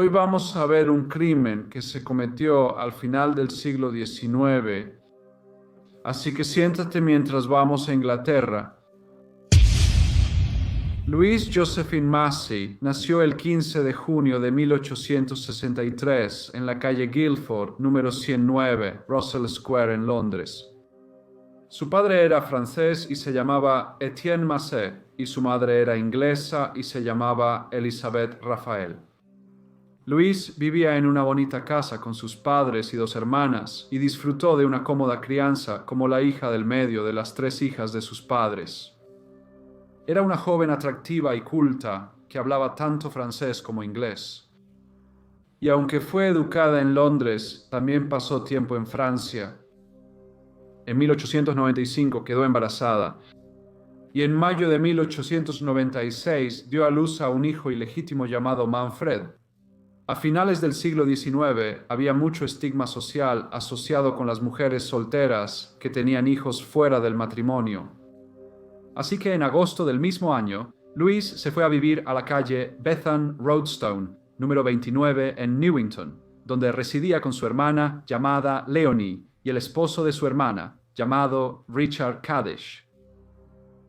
Hoy vamos a ver un crimen que se cometió al final del siglo XIX, así que siéntate mientras vamos a Inglaterra. Louise Josephine Massey nació el 15 de junio de 1863 en la calle Guildford, número 109, Russell Square, en Londres. Su padre era francés y se llamaba Etienne Massey, y su madre era inglesa y se llamaba Elizabeth Raphael. Louise vivía en una bonita casa con sus padres y dos hermanas y disfrutó de una cómoda crianza como la hija del medio de las tres hijas de sus padres. Era una joven atractiva y culta que hablaba tanto francés como inglés. Y aunque fue educada en Londres, también pasó tiempo en Francia. En 1895 quedó embarazada y en mayo de 1896 dio a luz a un hijo ilegítimo llamado Manfred. A finales del siglo XIX había mucho estigma social asociado con las mujeres solteras que tenían hijos fuera del matrimonio. Así que en agosto del mismo año, Louise se fue a vivir a la calle Bethan Roadstone, número 29 en Newington, donde residía con su hermana llamada Leonie y el esposo de su hermana, llamado Richard Kaddish.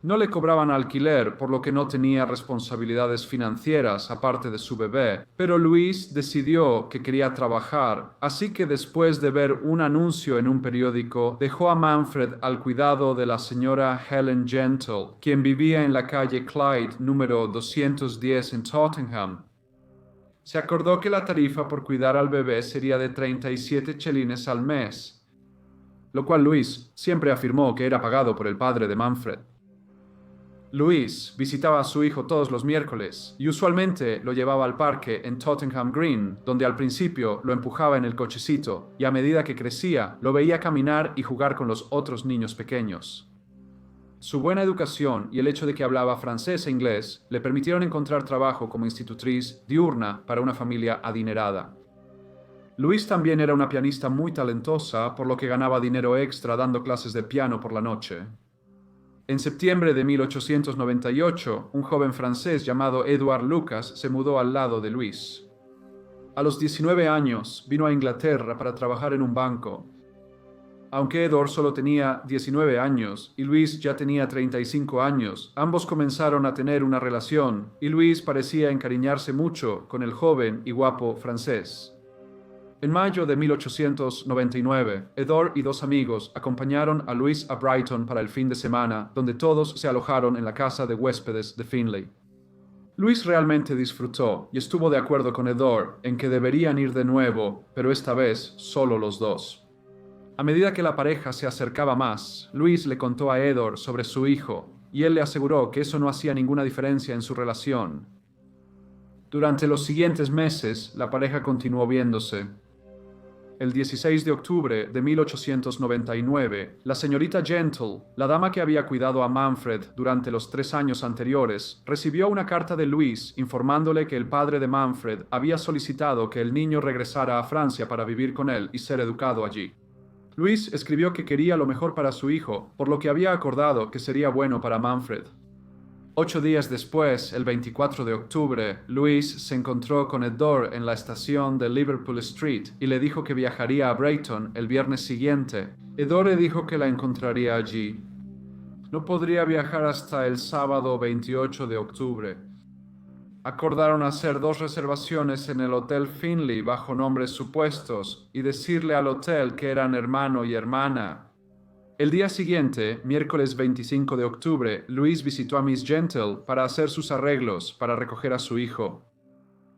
No le cobraban alquiler, por lo que no tenía responsabilidades financieras aparte de su bebé, pero Louise decidió que quería trabajar, así que después de ver un anuncio en un periódico, dejó a Manfred al cuidado de la señora Helen Gentle, quien vivía en la calle Clyde número 210 en Tottenham. Se acordó que la tarifa por cuidar al bebé sería de 37 chelines al mes, lo cual Louise siempre afirmó que era pagado por el padre de Manfred. Louise visitaba a su hijo todos los miércoles y usualmente lo llevaba al parque en Tottenham Green, donde al principio lo empujaba en el cochecito y a medida que crecía lo veía caminar y jugar con los otros niños pequeños. Su buena educación y el hecho de que hablaba francés e inglés le permitieron encontrar trabajo como institutriz diurna para una familia adinerada. Louise también era una pianista muy talentosa, por lo que ganaba dinero extra dando clases de piano por la noche. En septiembre de 1898, un joven francés llamado Edouard Lucas se mudó al lado de Louise. A los 19 años vino a Inglaterra para trabajar en un banco. Aunque Edouard solo tenía 19 años y Louise ya tenía 35 años, ambos comenzaron a tener una relación y Louise parecía encariñarse mucho con el joven y guapo francés. En mayo de 1899, Edouard y dos amigos acompañaron a Louise a Brighton para el fin de semana, donde todos se alojaron en la casa de huéspedes de Finlay. Louise realmente disfrutó y estuvo de acuerdo con Edouard en que deberían ir de nuevo, pero esta vez solo los dos. A medida que la pareja se acercaba más, Louise le contó a Edouard sobre su hijo, y él le aseguró que eso no hacía ninguna diferencia en su relación. Durante los siguientes meses, la pareja continuó viéndose. El 16 de octubre de 1899, la señorita Gentle, la dama que había cuidado a Manfred durante los 3 años anteriores, recibió una carta de Louise informándole que el padre de Manfred había solicitado que el niño regresara a Francia para vivir con él y ser educado allí. Louise escribió que quería lo mejor para su hijo, por lo que había acordado que sería bueno para Manfred. 8 días después, el 24 de octubre, Louise se encontró con Edouard en la estación de Liverpool Street y le dijo que viajaría a Brighton el viernes siguiente. Edouard le dijo que la encontraría allí. No podría viajar hasta el sábado 28 de octubre. Acordaron hacer 2 reservaciones en el Hotel Finlay bajo nombres supuestos y decirle al hotel que eran hermano y hermana. El día siguiente, miércoles 25 de octubre, Louise visitó a Miss Gentle para hacer sus arreglos para recoger a su hijo.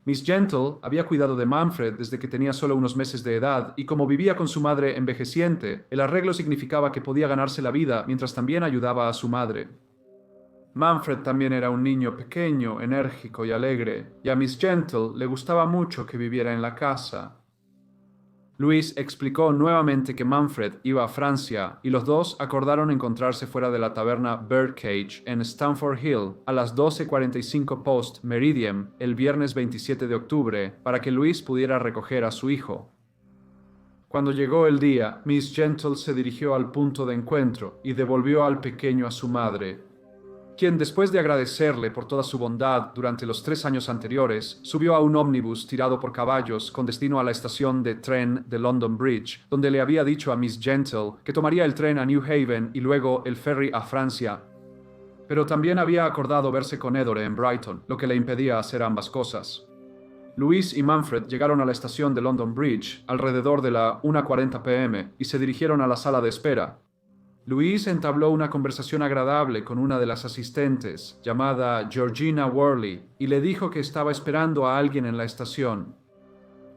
Miss Gentle había cuidado de Manfred desde que tenía solo unos meses de edad y como vivía con su madre envejeciente, el arreglo significaba que podía ganarse la vida mientras también ayudaba a su madre. Manfred también era un niño pequeño, enérgico y alegre, y a Miss Gentle le gustaba mucho que viviera en la casa. Louise explicó nuevamente que Manfred iba a Francia y los dos acordaron encontrarse fuera de la taberna Birdcage en Stamford Hill a las 12:45 post Meridian el viernes 27 de octubre para que Louise pudiera recoger a su hijo. Cuando llegó el día, Miss Gentle se dirigió al punto de encuentro y devolvió al pequeño a su madre. quien, después de agradecerle por toda su bondad durante los 3 años anteriores, subió a un ómnibus tirado por caballos con destino a la estación de tren de London Bridge, donde le había dicho a Miss Gentle que tomaría el tren a New Haven y luego el ferry a Francia. Pero también había acordado verse con Edore en Brighton, lo que le impedía hacer ambas cosas. Louise y Manfred llegaron a la estación de London Bridge alrededor de la 1:40 p.m. y se dirigieron a la sala de espera. Louise entabló una conversación agradable con una de las asistentes, llamada Georgina Worley, y le dijo que estaba esperando a alguien en la estación.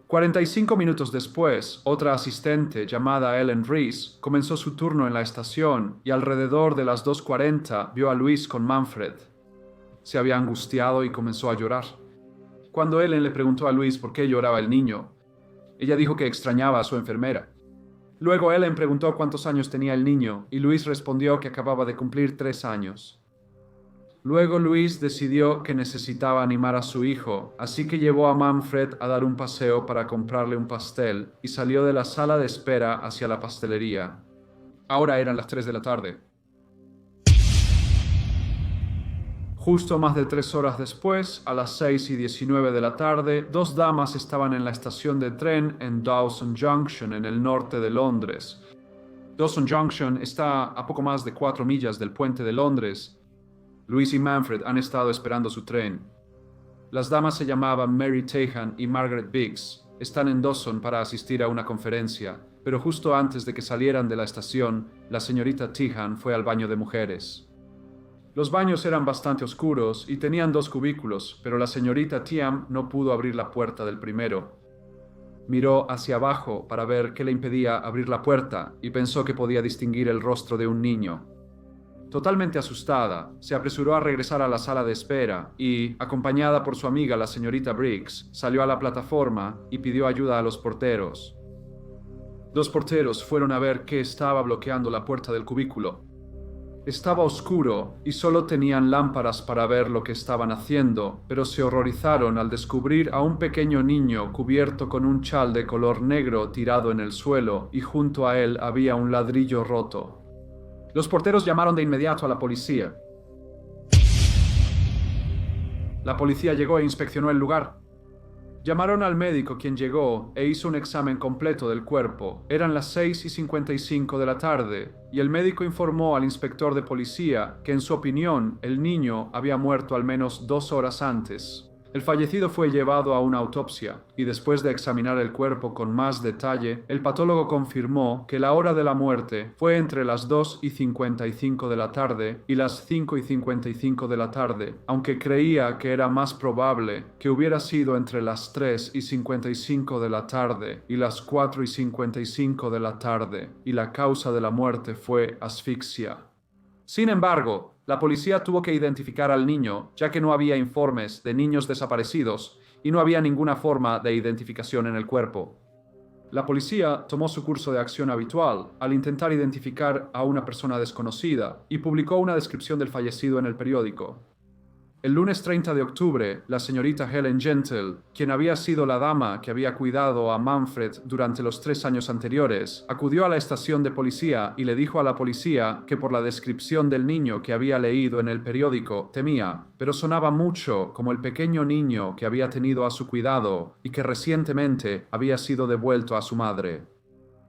45 minutos después, otra asistente, llamada Ellen Reese, comenzó su turno en la estación y alrededor de las 2:40 vio a Louise con Manfred. Se había angustiado y comenzó a llorar. Cuando Ellen le preguntó a Louise por qué lloraba el niño, ella dijo que extrañaba a su enfermera. Luego Ellen preguntó cuántos años tenía el niño y Louise respondió que acababa de cumplir 3 años. Luego Louise decidió que necesitaba animar a su hijo, así que llevó a Manfred a dar un paseo para comprarle un pastel y salió de la sala de espera hacia la pastelería. Ahora eran las 3 de la tarde. Justo más de 3 horas después, a las 6:19 de la tarde, 2 damas estaban en la estación de tren en Dawson Junction, en el norte de Londres. Dawson Junction está a poco más de 4 millas del puente de Londres. Louise y Manfred han estado esperando su tren. Las damas se llamaban Mary Tehan y Margaret Biggs. Están en Dawson para asistir a una conferencia, pero justo antes de que salieran de la estación, la señorita Tehan fue al baño de mujeres. Los baños eran bastante oscuros y tenían 2 cubículos, pero la señorita Tiam no pudo abrir la puerta del primero. Miró hacia abajo para ver qué le impedía abrir la puerta y pensó que podía distinguir el rostro de un niño. Totalmente asustada, se apresuró a regresar a la sala de espera y, acompañada por su amiga la señorita Briggs, salió a la plataforma y pidió ayuda a los porteros. 2 porteros fueron a ver qué estaba bloqueando la puerta del cubículo. Estaba oscuro y solo tenían lámparas para ver lo que estaban haciendo, pero se horrorizaron al descubrir a un pequeño niño cubierto con un chal de color negro tirado en el suelo y junto a él había un ladrillo roto. Los porteros llamaron de inmediato a la policía. La policía llegó e inspeccionó el lugar. Llamaron al médico, quien llegó e hizo un examen completo del cuerpo. Eran las 6:55 de la tarde y el médico informó al inspector de policía que, en su opinión, el niño había muerto al menos 2 horas antes. El fallecido fue llevado a una autopsia y, después de examinar el cuerpo con más detalle, el patólogo confirmó que la hora de la muerte fue entre las 2:55 de la tarde y las 5:55 de la tarde, aunque creía que era más probable que hubiera sido entre las 3:55 de la tarde y las 4:55 de la tarde, y la causa de la muerte fue asfixia. Sin embargo, la policía tuvo que identificar al niño, ya que no había informes de niños desaparecidos y no había ninguna forma de identificación en el cuerpo. La policía tomó su curso de acción habitual al intentar identificar a una persona desconocida y publicó una descripción del fallecido en el periódico. El lunes 30 de octubre, la señorita Helen Gentle, quien había sido la dama que había cuidado a Manfred durante los 3 años anteriores, acudió a la estación de policía y le dijo a la policía que, por la descripción del niño que había leído en el periódico, temía, pero sonaba mucho como el pequeño niño que había tenido a su cuidado y que recientemente había sido devuelto a su madre.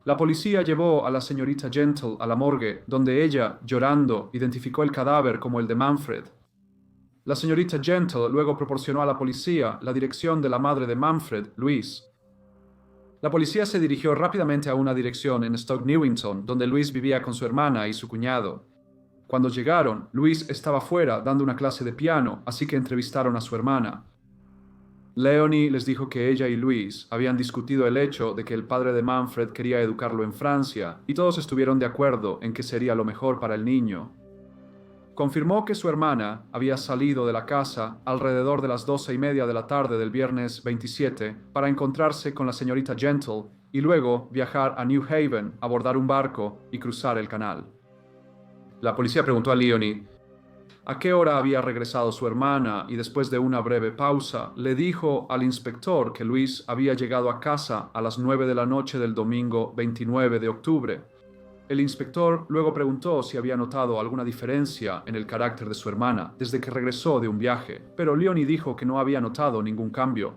La policía llevó a la señorita Gentle a la morgue, donde ella, llorando, identificó el cadáver como el de Manfred. La señorita Gentle luego proporcionó a la policía la dirección de la madre de Manfred, Louise. La policía se dirigió rápidamente a una dirección en Stoke Newington, donde Louise vivía con su hermana y su cuñado. Cuando llegaron, Louise estaba fuera dando una clase de piano, así que entrevistaron a su hermana. Leonie les dijo que ella y Louise habían discutido el hecho de que el padre de Manfred quería educarlo en Francia, y todos estuvieron de acuerdo en que sería lo mejor para el niño. Confirmó que su hermana había salido de la casa alrededor de las 12:30 de la tarde del viernes 27 para encontrarse con la señorita Gentle y luego viajar a New Haven, abordar un barco y cruzar el canal. La policía preguntó a Leonie a qué hora había regresado su hermana y, después de una breve pausa, le dijo al inspector que Louise había llegado a casa a las 9 de la noche del domingo 29 de octubre. El inspector luego preguntó si había notado alguna diferencia en el carácter de su hermana desde que regresó de un viaje, pero Leonie dijo que no había notado ningún cambio.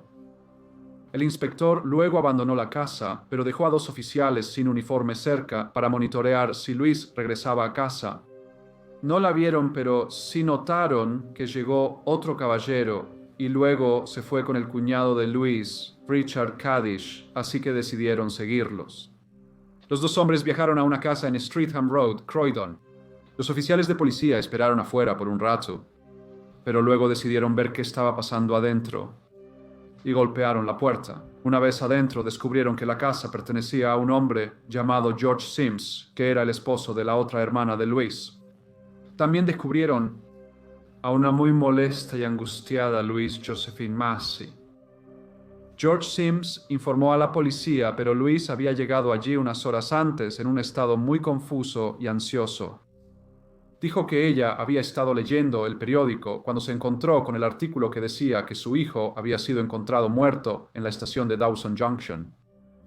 El inspector luego abandonó la casa, pero dejó a 2 oficiales sin uniforme cerca para monitorear si Luis regresaba a casa. No la vieron, pero sí notaron que llegó otro caballero y luego se fue con el cuñado de Luis, Richard Cadish, así que decidieron seguirlos. Los 2 hombres viajaron a una casa en Streatham Road, Croydon. Los oficiales de policía esperaron afuera por un rato, pero luego decidieron ver qué estaba pasando adentro y golpearon la puerta. Una vez adentro descubrieron que la casa pertenecía a un hombre llamado George Sims, que era el esposo de la otra hermana de Luis. También descubrieron a una muy molesta y angustiada Louise Josephine Massey. George Sims informó a la policía, pero Louise había llegado allí unas horas antes en un estado muy confuso y ansioso. Dijo que ella había estado leyendo el periódico cuando se encontró con el artículo que decía que su hijo había sido encontrado muerto en la estación de Dawson Junction.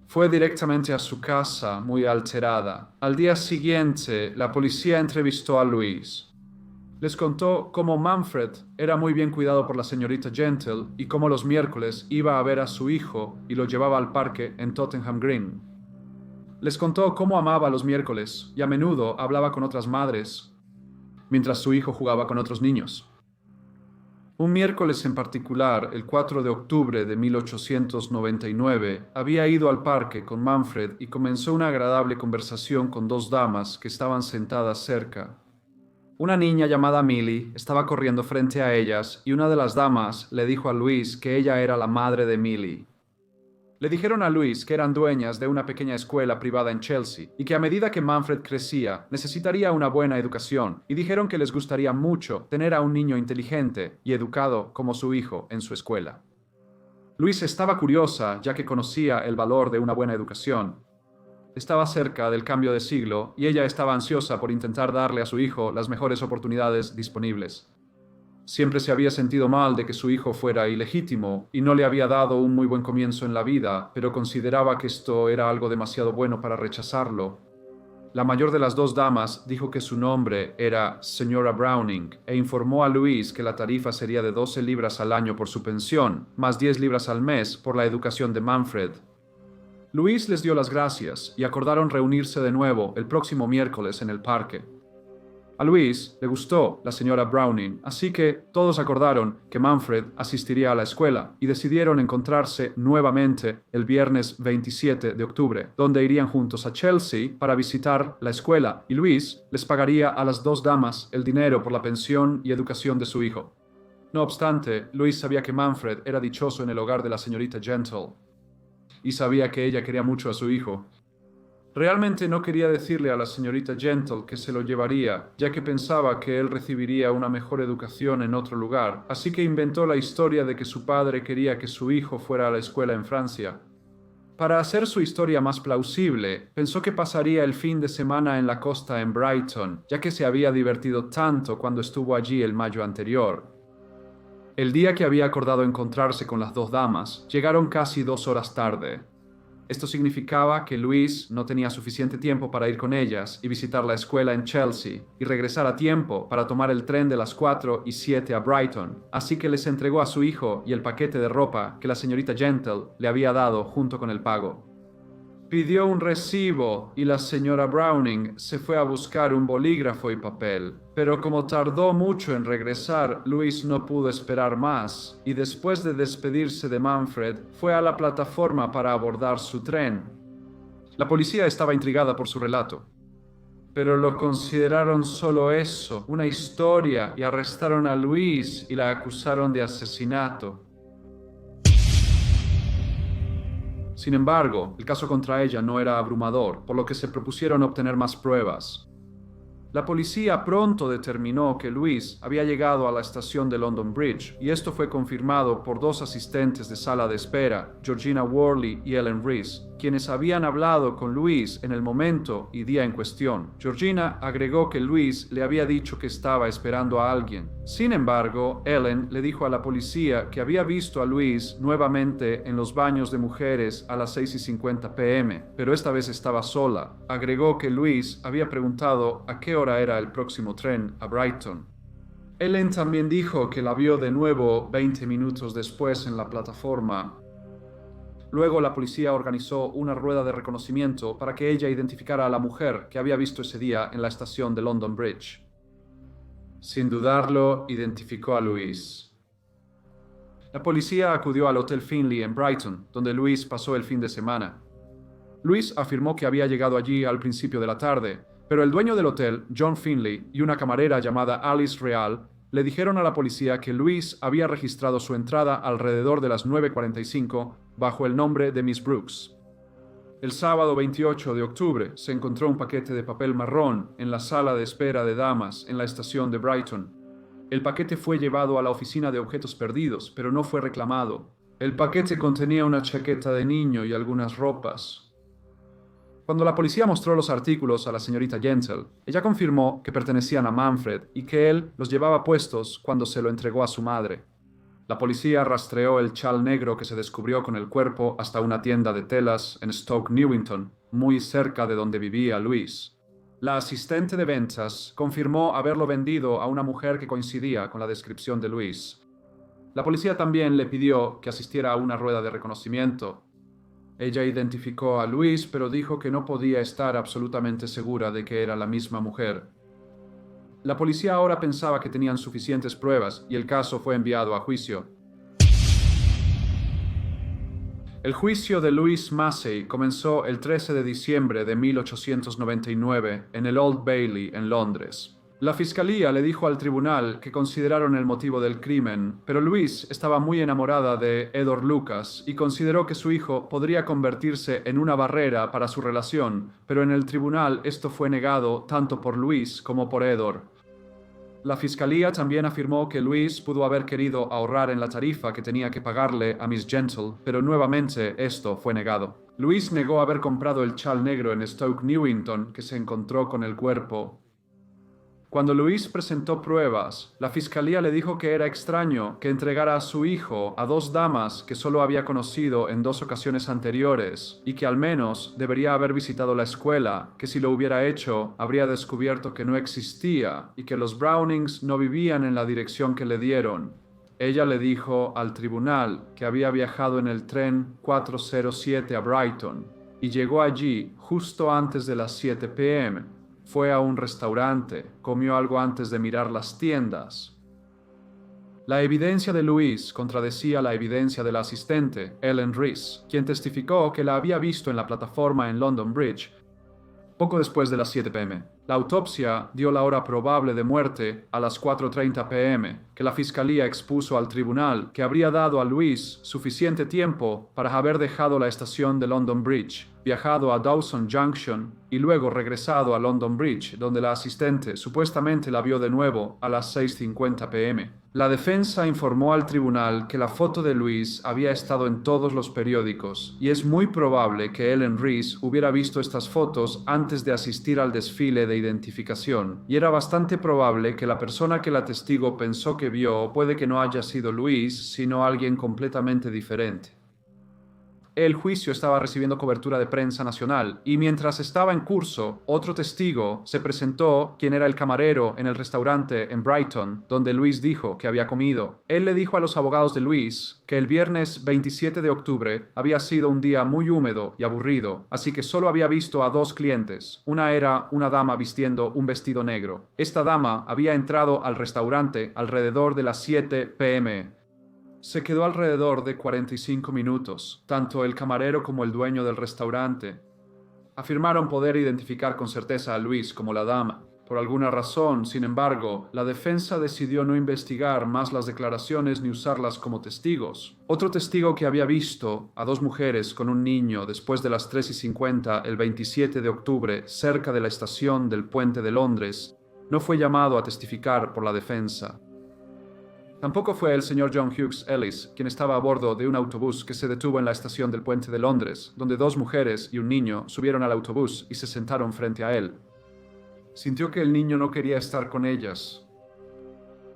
Fue directamente a su casa, muy alterada. Al día siguiente, la policía entrevistó a Louise. Les contó cómo Manfred era muy bien cuidado por la señorita Gentle y cómo los miércoles iba a ver a su hijo y lo llevaba al parque en Tottenham Green. Les contó cómo amaba los miércoles y a menudo hablaba con otras madres mientras su hijo jugaba con otros niños. Un miércoles en particular, el 4 de octubre de 1899, había ido al parque con Manfred y comenzó una agradable conversación con 2 damas que estaban sentadas cerca. Una niña llamada Millie estaba corriendo frente a ellas y una de las damas le dijo a Louise que ella era la madre de Millie. Le dijeron a Louise que eran dueñas de una pequeña escuela privada en Chelsea y que a medida que Manfred crecía necesitaría una buena educación, y dijeron que les gustaría mucho tener a un niño inteligente y educado como su hijo en su escuela. Louise estaba curiosa ya que conocía el valor de una buena educación. Estaba cerca del cambio de siglo y ella estaba ansiosa por intentar darle a su hijo las mejores oportunidades disponibles. Siempre se había sentido mal de que su hijo fuera ilegítimo y no le había dado un muy buen comienzo en la vida, pero consideraba que esto era algo demasiado bueno para rechazarlo. La mayor de las 2 damas dijo que su nombre era Señora Browning e informó a Louise que la tarifa sería de 12 libras al año por su pensión, más 10 libras al mes por la educación de Manfred. Louise les dio las gracias y acordaron reunirse de nuevo el próximo miércoles en el parque. A Louise le gustó la señora Browning, así que todos acordaron que Manfred asistiría a la escuela y decidieron encontrarse nuevamente el viernes 27 de octubre, donde irían juntos a Chelsea para visitar la escuela y Louise les pagaría a las 2 damas el dinero por la pensión y educación de su hijo. No obstante, Louise sabía que Manfred era dichoso en el hogar de la señorita Gentle y sabía que ella quería mucho a su hijo. Realmente no quería decirle a la señorita Gentle que se lo llevaría, ya que pensaba que él recibiría una mejor educación en otro lugar, así que inventó la historia de que su padre quería que su hijo fuera a la escuela en Francia. Para hacer su historia más plausible, pensó que pasaría el fin de semana en la costa en Brighton, ya que se había divertido tanto cuando estuvo allí el mayo anterior. El día que había acordado encontrarse con las 2 damas, llegaron casi 2 horas tarde. Esto significaba que Louise no tenía suficiente tiempo para ir con ellas y visitar la escuela en Chelsea y regresar a tiempo para tomar el tren de las 4:07 a Brighton, así que les entregó a su hijo y el paquete de ropa que la señorita Gentle le había dado junto con el pago. Pidió un recibo y la señora Browning se fue a buscar un bolígrafo y papel, pero como tardó mucho en regresar, Louise no pudo esperar más y después de despedirse de Manfred, fue a la plataforma para abordar su tren. La policía estaba intrigada por su relato, pero lo consideraron solo eso, una historia, y arrestaron a Louise y la acusaron de asesinato. Sin embargo, el caso contra ella no era abrumador, por lo que se propusieron obtener más pruebas. La policía pronto determinó que Luis había llegado a la estación de London Bridge, y esto fue confirmado por dos asistentes de sala de espera, Georgina Worley y Ellen Reese, quienes habían hablado con Luis en el momento y día en cuestión. Georgina agregó que Luis le había dicho que estaba esperando a alguien. Sin embargo, Ellen le dijo a la policía que había visto a Luis nuevamente en los baños de mujeres a las 6:50 p.m., pero esta vez estaba sola. Agregó que Luis había preguntado a qué hora era el próximo tren a Brighton. Ellen también dijo que la vio de nuevo 20 minutos después en la plataforma. Luego la policía organizó una rueda de reconocimiento para que ella identificara a la mujer que había visto ese día en la estación de London Bridge. Sin dudarlo, identificó a Luis. La policía acudió al Hotel Finley en Brighton, donde Luis pasó el fin de semana. Luis afirmó que había llegado allí al principio de la tarde, pero el dueño del hotel, John Finley, y una camarera llamada Alice Real, le dijeron a la policía que Luis había registrado su entrada alrededor de las 9:45 bajo el nombre de Miss Brooks. El sábado 28 de octubre se encontró un paquete de papel marrón en la sala de espera de damas en la estación de Brighton. El paquete fue llevado a la oficina de objetos perdidos, pero no fue reclamado. El paquete contenía una chaqueta de niño y algunas ropas. Cuando la policía mostró los artículos a la señorita Gentle, ella confirmó que pertenecían a Manfred y que él los llevaba puestos cuando se lo entregó a su madre. La policía rastreó el chal negro que se descubrió con el cuerpo hasta una tienda de telas en Stoke Newington, muy cerca de donde vivía Luis. La asistente de ventas confirmó haberlo vendido a una mujer que coincidía con la descripción de Luis. La policía también le pidió que asistiera a una rueda de reconocimiento. Ella identificó a Luis, pero dijo que no podía estar absolutamente segura de que era la misma mujer. La policía ahora pensaba que tenían suficientes pruebas y el caso fue enviado a juicio. El juicio de Louis Massey comenzó el 13 de diciembre de 1899 en el Old Bailey, en Londres. La fiscalía le dijo al tribunal que consideraron el motivo del crimen, pero Louise estaba muy enamorada de Edward Lucas y consideró que su hijo podría convertirse en una barrera para su relación, pero en el tribunal esto fue negado tanto por Louise como por Edward. La fiscalía también afirmó que Louise pudo haber querido ahorrar en la tarifa que tenía que pagarle a Miss Gentle, pero nuevamente esto fue negado. Louise negó haber comprado el chal negro en Stoke Newington que se encontró con el cuerpo. Cuando Luis presentó pruebas, la fiscalía le dijo que era extraño que entregara a su hijo a dos damas que solo había conocido en 2 ocasiones anteriores y que al menos debería haber visitado la escuela, que si lo hubiera hecho habría descubierto que no existía y que los Brownings no vivían en la dirección que le dieron. Ella le dijo al tribunal que había viajado en el tren 407 a Brighton y llegó allí justo antes de las 7 p.m. Fue a un restaurante, comió algo antes de mirar las tiendas. La evidencia de Louise contradecía la evidencia de la asistente, Ellen Reese, quien testificó que la había visto en la plataforma en London Bridge poco después de las 7 p.m. La autopsia dio la hora probable de muerte a las 4:30 p.m., que la fiscalía expuso al tribunal que habría dado a Louise suficiente tiempo para haber dejado la estación de London Bridge, viajado a Dawson Junction y luego regresado a London Bridge, donde la asistente supuestamente la vio de nuevo a las 6:50 p.m. La defensa informó al tribunal que la foto de Louise había estado en todos los periódicos y es muy probable que Ellen Reese hubiera visto estas fotos antes de asistir al desfile de identificación, y era bastante probable que la persona que la testigo pensó que vio puede que no haya sido Louise, sino alguien completamente diferente. El juicio estaba recibiendo cobertura de prensa nacional y mientras estaba en curso, otro testigo se presentó, quien era el camarero en el restaurante en Brighton, donde Louise dijo que había comido. Él le dijo a los abogados de Louise que el viernes 27 de octubre había sido un día muy húmedo y aburrido, así que solo había visto a 2 clientes. Una era una dama vistiendo un vestido negro. Esta dama había entrado al restaurante alrededor de las 7 p.m. Se quedó alrededor de 45 minutos. Tanto el camarero como el dueño del restaurante afirmaron poder identificar con certeza a Louise como la dama. Por alguna razón, sin embargo, la defensa decidió no investigar más las declaraciones ni usarlas como testigos. Otro testigo que había visto a 2 mujeres con un niño después de las 3:50 el 27 de octubre cerca de la estación del Puente de Londres No fue llamado a testificar por la defensa. Tampoco fue el señor John Hughes Ellis, quien estaba a bordo de un autobús que se detuvo en la estación del Puente de Londres, donde dos mujeres y un niño subieron al autobús y se sentaron frente a él. Sintió que el niño no quería estar con ellas.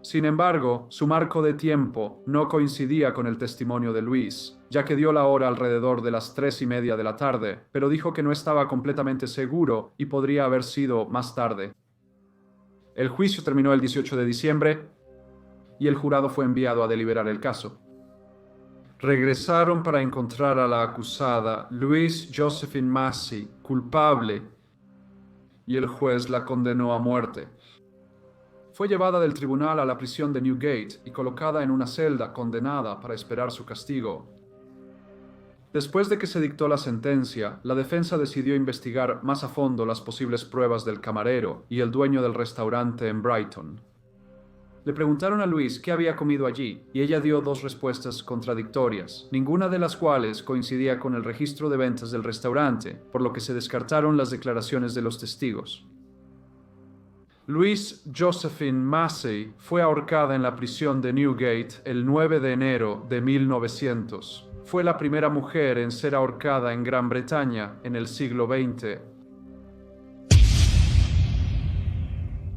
Sin embargo, su marco de tiempo no coincidía con el testimonio de Luis, ya que dio la hora alrededor de las 3:30 de la tarde, pero dijo que no estaba completamente seguro y podría haber sido más tarde. El juicio terminó el 18 de diciembre y el jurado fue enviado a deliberar el caso. Regresaron para encontrar a la acusada, Louise Josephine Massey, culpable, y el juez la condenó a muerte. Fue llevada del tribunal a la prisión de Newgate y colocada en una celda condenada para esperar su castigo. Después de que se dictó la sentencia, la defensa decidió investigar más a fondo las posibles pruebas del camarero y el dueño del restaurante en Brighton. Le preguntaron a Louise qué había comido allí y ella dio dos respuestas contradictorias, ninguna de las cuales coincidía con el registro de ventas del restaurante, por lo que se descartaron las declaraciones de los testigos. Louise Josephine Massey fue ahorcada en la prisión de Newgate el 9 de enero de 1900. Fue la primera mujer en ser ahorcada en Gran Bretaña en el siglo XX.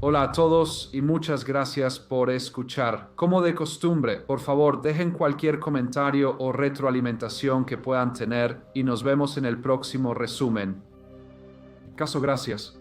Hola a todos y muchas gracias por escuchar. Como de costumbre, por favor dejen cualquier comentario o retroalimentación que puedan tener y nos vemos en el próximo resumen. Caso gracias.